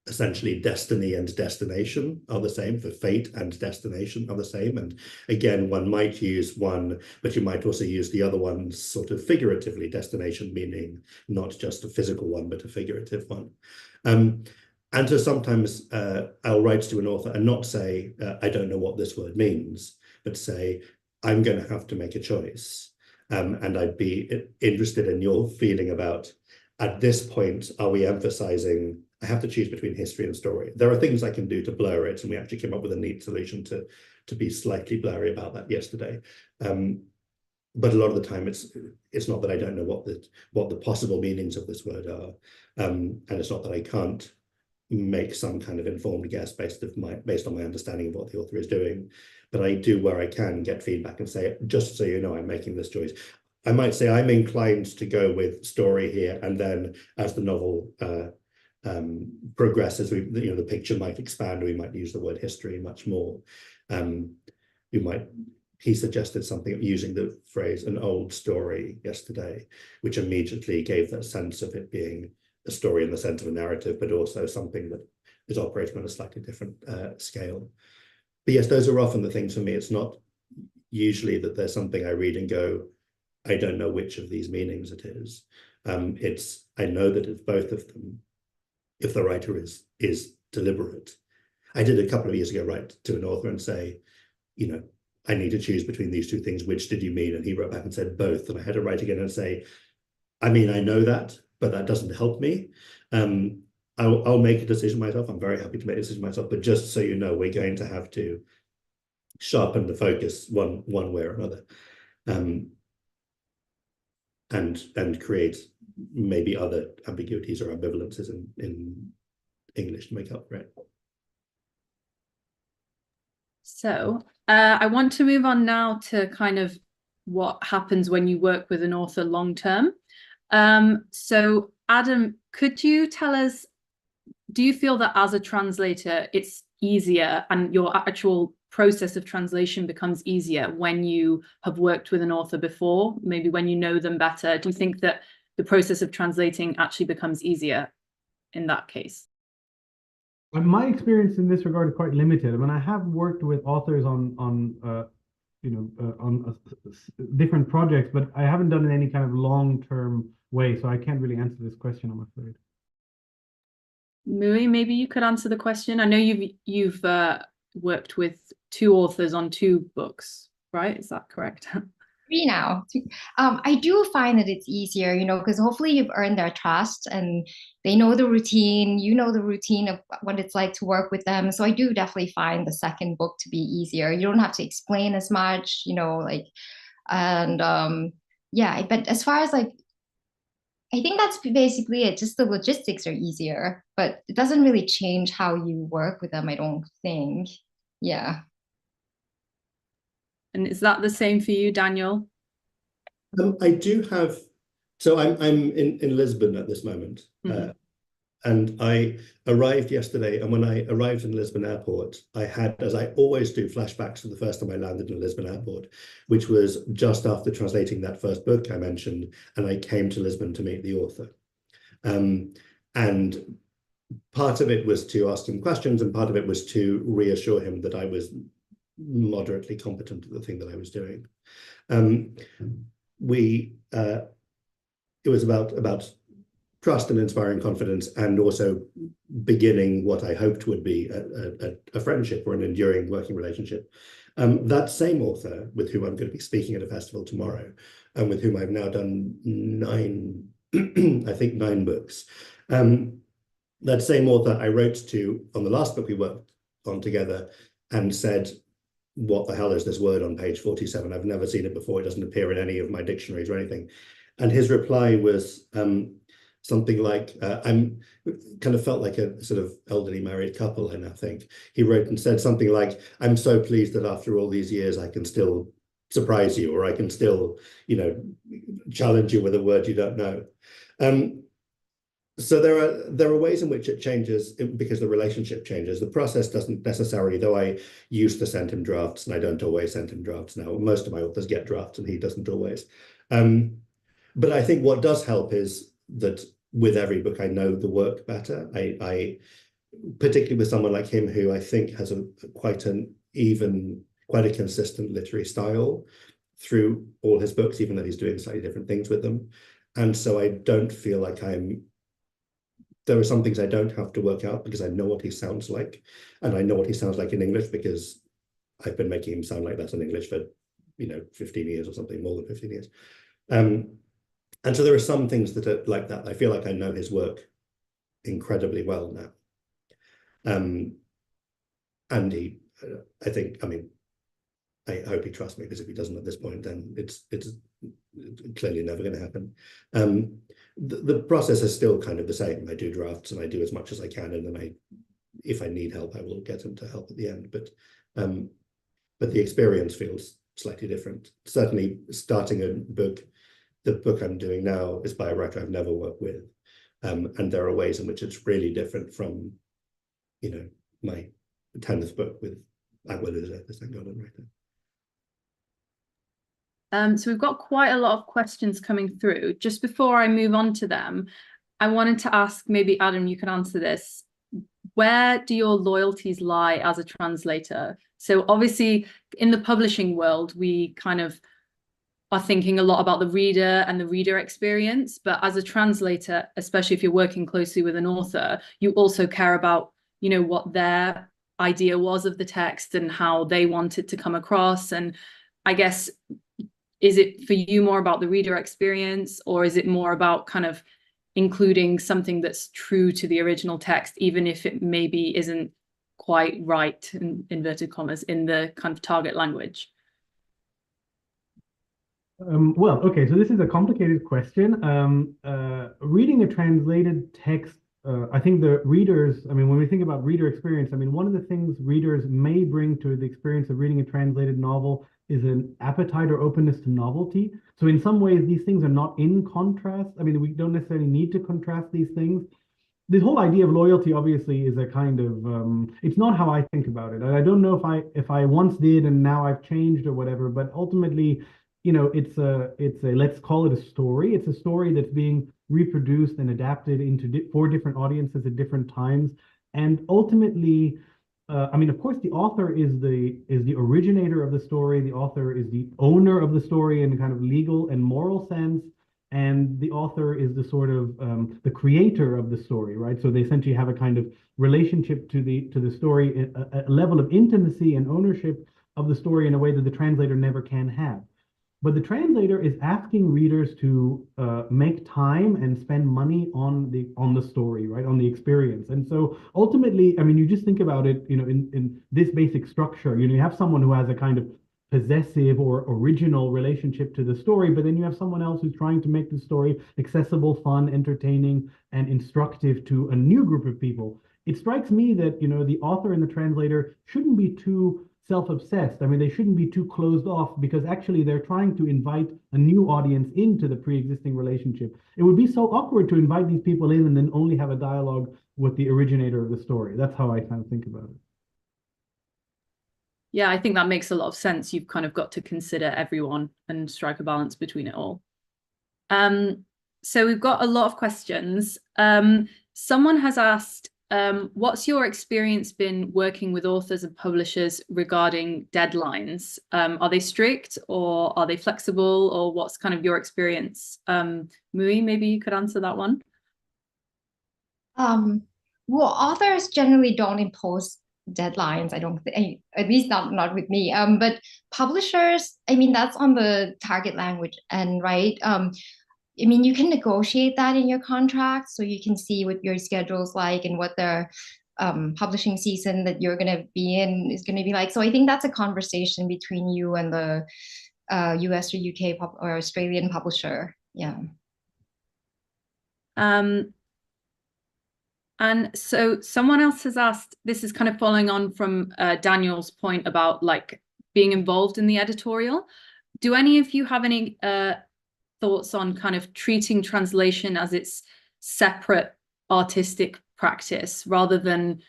essentially destiny and destination are the same, for fate and destination are the same. And again, one might use one, but you might also use the other one sort of figuratively, destination meaning not just a physical one, but a figurative one. And so sometimes I'll write to an author and not say, I don't know what this word means, but say, I'm going to have to make a choice. And I'd be interested in your feeling about, at this point, are we emphasizing, I have to choose between history and story. There are things I can do to blur it, and we actually came up with a neat solution to be slightly blurry about that yesterday. But a lot of the time, it's not that I don't know what the possible meanings of this word are, and it's not that I can't make some kind of informed guess based on my understanding of what the author is doing, but I do, where I can, get feedback and say, just so you know, I'm making this choice. I might say I'm inclined to go with story here, and then as the novel progresses, the picture might expand. We might use the word history much more. He suggested something using the phrase "an old story" yesterday, which immediately gave that sense of it being a story in the sense of a narrative, but also something that is operating on a slightly different scale. But yes, those are often the things for me. It's not usually that there's something I read and go, I don't know which of these meanings it is. I know that it's both of them, if the writer is deliberate. I did a couple of years ago write to an author and say, I need to choose between these two things. Which did you mean? And he wrote back and said both. And I had to write again and say, I mean, I know that, but that doesn't help me. I'll make a decision myself. I'm very happy to make a decision myself, but just so you know, we're going to have to sharpen the focus one way or another, and create maybe other ambiguities or ambivalences in English to make up for it. So I want to move on now to kind of what happens when you work with an author long term. So Adam, could you tell us, do you feel that as a translator, it's easier and your actual process of translation becomes easier when you have worked with an author before, maybe when you know them better? Do you think that the process of translating actually becomes easier in that case? My experience in this regard is quite limited. I mean, I have worked with authors on different projects, but I haven't done it in any kind of long-term way, so I can't really answer this question, I'm afraid. Mui, maybe you could answer the question. I know you've worked with 2 authors on 2 books, right? Is that correct? 3 now. I do find that it's easier, because hopefully you've earned their trust and they know the routine, you know the routine of what it's like to work with them. So I do definitely find the second book to be easier. You don't have to explain as much, yeah, but as far as I think that's basically it. Just the logistics are easier, but it doesn't really change how you work with them, I don't think. Yeah. And is that the same for you, Daniel? I do have, so I'm in Lisbon at this moment, and I arrived yesterday, and when I arrived in Lisbon airport, I had, as I always do, flashbacks to the first time I landed in Lisbon airport, which was just after translating that first book I mentioned, and I came to Lisbon to meet the author. And part of it was to ask him questions, and part of it was to reassure him that I was moderately competent at the thing that I was doing. It was about trust and inspiring confidence, and also beginning what I hoped would be a friendship or an enduring working relationship. That same author, with whom I'm going to be speaking at a festival tomorrow, and with whom I've now done 9, I think 9 books. That same author I wrote to on the last book we worked on together and said, what the hell is this word on page 47? I've never seen it before. It doesn't appear in any of my dictionaries or anything. And his reply was something like, I'm kind of felt like a sort of elderly married couple, and I think he wrote and said something like, I'm so pleased that after all these years, I can still surprise you, or I can still, challenge you with a word you don't know. So there are ways in which it changes because the relationship changes. The process doesn't necessarily, though I used to send him drafts, and I don't always send him drafts now. Most of my authors get drafts and he doesn't always. But I think what does help is that with every book, I know the work better. I particularly with someone like him, who I think has quite a consistent literary style through all his books, even though he's doing slightly different things with them. And so I don't feel like there are some things I don't have to work out because I know what he sounds like, and I know what he sounds like in English because I've been making him sound like that in English for 15 years or something, more than 15 years. And so there are some things that are like that. I feel like I know his work incredibly well now. And I hope he trusts me, because if he doesn't at this point, then it's clearly never going to happen. The process is still kind of the same. I do drafts and I do as much as I can, and then if I need help, I will get him to help at the end. But the experience feels slightly different. Certainly, starting a book, the book I'm doing now is by a writer I've never worked with, and there are ways in which it's really different from, my 10th book with Angola, this Angolan writer. So we've got quite a lot of questions coming through. Just before I move on to them, I wanted to ask, maybe Adam, you can answer this. Where do your loyalties lie as a translator? So obviously in the publishing world, we kind of are thinking a lot about the reader and the reader experience. But as a translator, especially if you're working closely with an author, you also care about, what their idea was of the text and how they wanted to come across. And I guess, is it for you more about the reader experience, or is it more about kind of including something that's true to the original text, even if it maybe isn't quite right, in inverted commas, in the kind of target language? Well, okay, so this is a complicated question. Reading a translated text, I think the readers, I mean, when we think about reader experience, I mean, one of the things readers may bring to the experience of reading a translated novel is an appetite or openness to novelty. So in some ways, these things are not in contrast. I mean, we don't necessarily need to contrast these things. This whole idea of loyalty obviously is a kind of, it's not how I think about it. I don't know if I once did and now I've changed or whatever, but ultimately, you know, it's a let's call it a story. It's a story that's being reproduced and adapted into four different audiences at different times. And ultimately, I mean, of course, the author is the originator of the story. The author is the owner of the story in a kind of legal and moral sense. And the author is the sort of the creator of the story, right? So they essentially have a kind of relationship to the story, a level of intimacy and ownership of the story in a way that the translator never can have. But the translator is asking readers to make time and spend money on the story, right, on the experience. And so ultimately, I mean, you just think about it, you know, in this basic structure, you know, you have someone who has a kind of possessive or original relationship to the story, but then you have someone else who's trying to make the story accessible, fun, entertaining, and instructive to a new group of people. It strikes me that, you know, the author and the translator shouldn't be too self-obsessed. I mean, they shouldn't be too closed off, because actually they're trying to invite a new audience into the pre-existing relationship. It would be so awkward to invite these people in and then only have a dialogue with the originator of the story. That's how I kind of think about it. Yeah, I think that makes a lot of sense. You've kind of got to consider everyone and strike a balance between it all. So we've got a lot of questions. Someone has asked, what's your experience been working with authors and publishers regarding deadlines? Are they strict or are they flexible, or what's kind of your experience? Mui, maybe you could answer that one. Well, authors generally don't impose deadlines. I don't think, at least not with me. But publishers, I mean, that's on the target language end, right? I mean, you can negotiate that in your contract, so you can see what your schedule's like and what the publishing season that you're going to be in is going to be like. So I think that's a conversation between you and the US or UK or Australian publisher. Yeah. And so someone else has asked, this is kind of following on from Daniel's point about like being involved in the editorial. Do any of you have any thoughts on kind of treating translation as its separate artistic practice rather than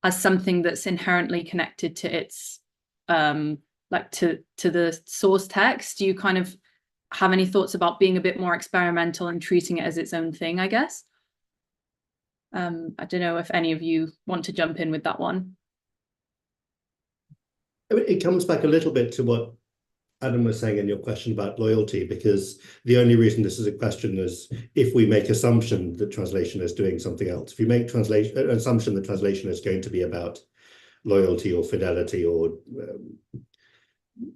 as something that's inherently connected to its like to the source text? Do you kind of have any thoughts about being a bit more experimental and treating it as its own thing, I guess? I don't know if any of you want to jump in with that one. I mean, it comes back a little bit to what Adam was saying in your question about loyalty, because the only reason this is a question is if we make assumption that translation is doing something else. If you make an assumption that translation is going to be about loyalty or fidelity or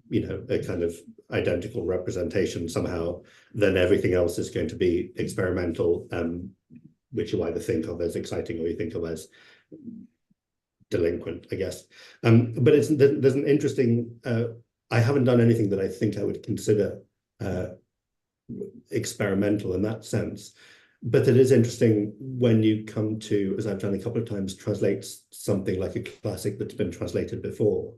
you know, a kind of identical representation somehow, then everything else is going to be experimental, which you either think of as exciting or you think of as delinquent, I guess. But there's an interesting, I haven't done anything that I think I would consider experimental in that sense. But it is interesting when you come to, as I've done a couple of times, translate something like a classic that's been translated before.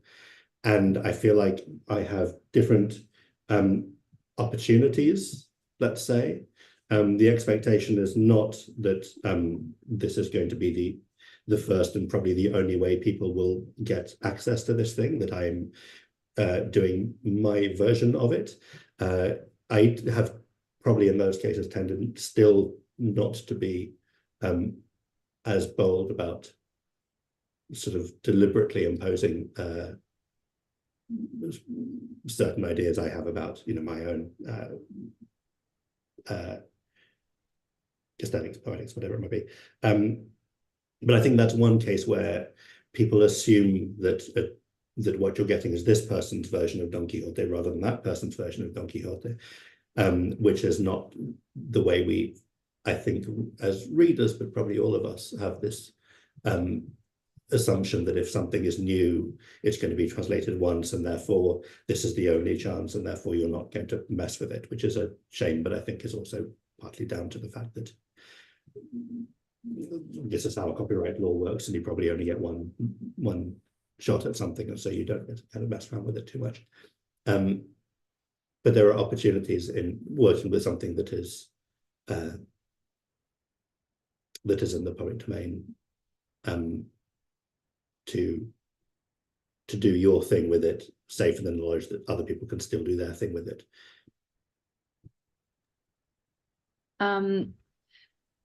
And I feel like I have different opportunities, let's say. The expectation is not that this is going to be the first and probably the only way people will get access to this thing, that I'm doing my version of it. I have probably in those cases tended still not to be as bold about sort of deliberately imposing certain ideas I have about, you know, my own aesthetics, poetics, whatever it might be. But I think that's one case where people assume that what you're getting is this person's version of Don Quixote rather than that person's version of Don Quixote, which is not the way we, I think, as readers, but probably all of us, have this assumption that if something is new, it's going to be translated once, and therefore this is the only chance, and therefore you're not going to mess with it, which is a shame, but I think is also partly down to the fact that this is how copyright law works, and you probably only get one shot at something, and so you don't get to kind of mess around with it too much. But there are opportunities in working with something that is in the public domain, to do your thing with it, safe in the knowledge that other people can still do their thing with it.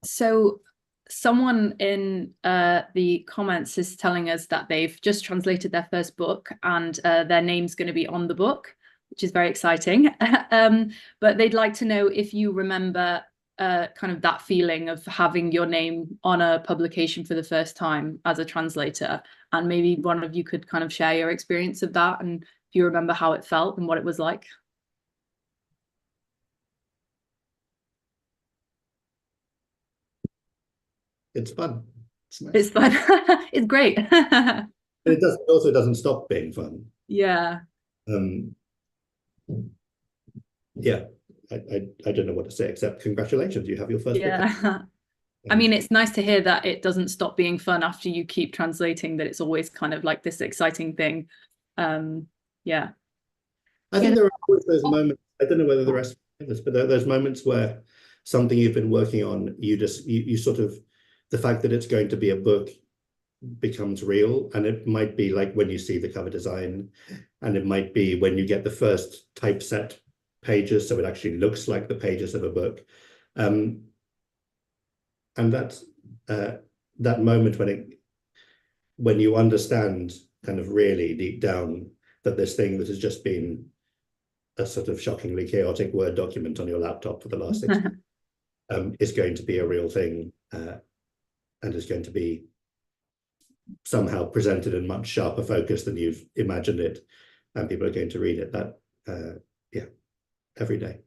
So someone in the comments is telling us that they've just translated their first book, and their name's going to be on the book, which is very exciting. But they'd like to know if you remember kind of that feeling of having your name on a publication for the first time as a translator, and maybe one of you could kind of share your experience of that, and if you remember how it felt and what it was like. It's fun. It's nice. It's fun. It's great. It also doesn't stop being fun. Yeah. Yeah, I don't know what to say except congratulations, you have your first book. I mean, it's nice to hear that it doesn't stop being fun after you keep translating, that it's always kind of like this exciting thing. Yeah. I think there are always those moments, I don't know whether the rest of this, but there are those moments where something you've been working on, you sort of, the fact that it's going to be a book becomes real, and it might be like when you see the cover design, and it might be when you get the first typeset pages, so it actually looks like the pages of a book. And that's that moment when you understand kind of really deep down that this thing that has just been a sort of shockingly chaotic Word document on your laptop for the last 6 months is going to be a real thing, and is going to be somehow presented in much sharper focus than you've imagined it, and people are going to read it. That yeah, every day.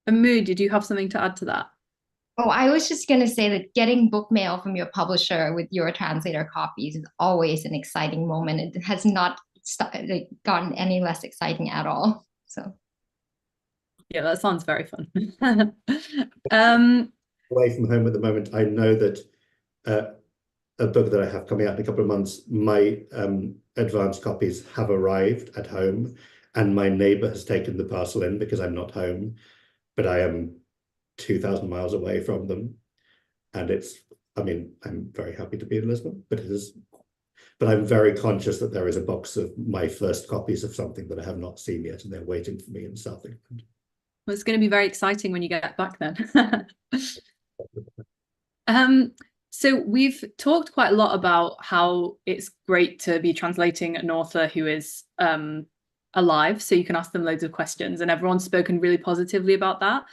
And Mui, did you have something to add to that? Oh, I was just going to say that getting book mail from your publisher with your translator copies is always an exciting moment. It has not gotten any less exciting at all. So, yeah, that sounds very fun. Away from home at the moment, I know that a book that I have coming out in a couple of months, my advanced copies have arrived at home, and my neighbor has taken the parcel in because I'm not home, but I am 2,000 miles away from them. And it's, I mean, I'm very happy to be in Lisbon, but I'm very conscious that there is a box of my first copies of something that I have not seen yet, and they're waiting for me in South England. Well, it's going to be very exciting when you get back then. So we've talked quite a lot about how it's great to be translating an author who is alive, so you can ask them loads of questions, and everyone's spoken really positively about that.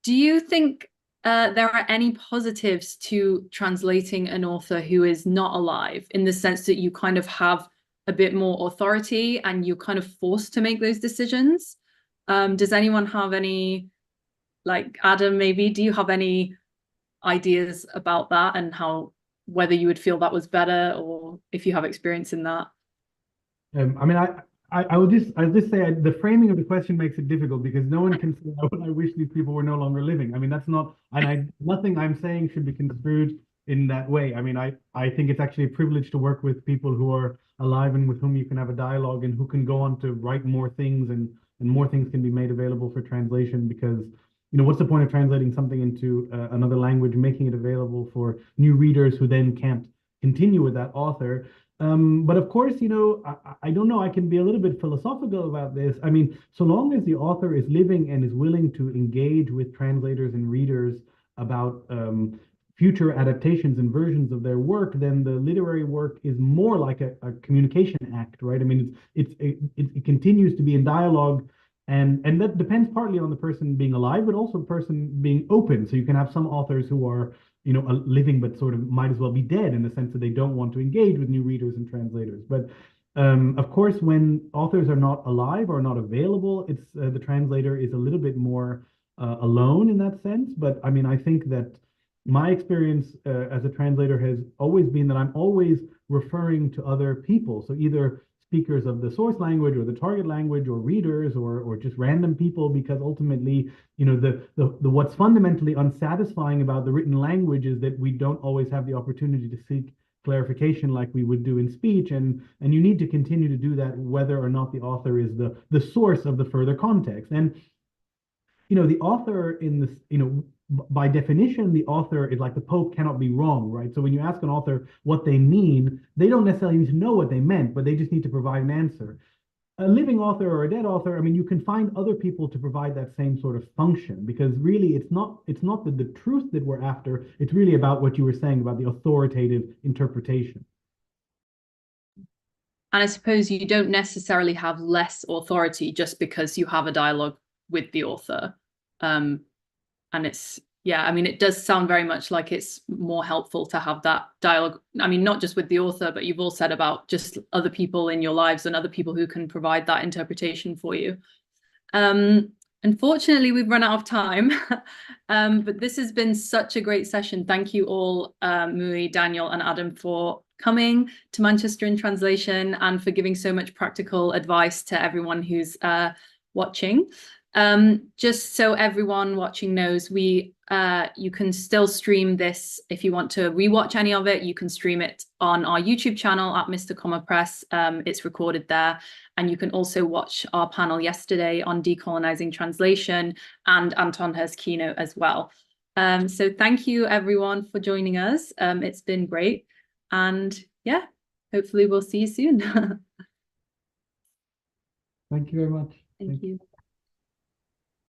Do you think there are any positives to translating an author who is not alive, in the sense that you kind of have a bit more authority and you're kind of forced to make those decisions? Does anyone have any, like Adam, maybe, do you have any ideas about that, and how, whether you would feel that was better, or if you have experience in that? I mean, I'll just say the framing of the question makes it difficult, because no one can say, I wish these people were no longer living. I mean, that's not, and nothing I'm saying should be construed in that way. I mean, I think it's actually a privilege to work with people who are alive and with whom you can have a dialogue, and who can go on to write more things, and more things can be made available for translation, because, you know, what's the point of translating something into another language, making it available for new readers who then can't continue with that author? But of course, you know, I don't know, I can be a little bit philosophical about this. I mean, so long as the author is living and is willing to engage with translators and readers about future adaptations and versions of their work, then the literary work is more like a communication act, right? I mean, it continues to be in dialogue, and that depends partly on the person being alive, but also the person being open. So you can have some authors who are you know, living, but sort of might as well be dead in the sense that they don't want to engage with new readers and translators. But of course, when authors are not alive or not available, it's the translator is a little bit more alone in that sense. But I mean, I think that my experience as a translator has always been that I'm always referring to other people. So either speakers of the source language or the target language, or readers, or just random people, because ultimately, you know, the what's fundamentally unsatisfying about the written language is that we don't always have the opportunity to seek clarification like we would do in speech, and you need to continue to do that whether or not the author is the source of the further context. And you know, the author in this, you know, by definition, the author is like the Pope cannot be wrong, right? So when you ask an author what they mean, they don't necessarily need to know what they meant, but they just need to provide an answer. A living author or a dead author, I mean, you can find other people to provide that same sort of function, because really it's not the truth that we're after, it's really about what you were saying about the authoritative interpretation. And I suppose you don't necessarily have less authority just because you have a dialogue with the author. And it's, yeah, I mean, it does sound very much like it's more helpful to have that dialogue. I mean, not just with the author, but you've all said about just other people in your lives and other people who can provide that interpretation for you. Unfortunately, we've run out of time, but this has been such a great session. Thank you all, Mui, Daniel, and Adam, for coming to Manchester in Translation and for giving so much practical advice to everyone who's watching. Just so everyone watching knows, you can still stream this. If you want to rewatch any of it, you can stream it on our YouTube channel at Mr. Press. It's recorded there. And you can also watch our panel yesterday on decolonizing translation and Anton Her's keynote as well. So thank you everyone for joining us. It's been great. And yeah, hopefully we'll see you soon. Thank you very much. Thank you.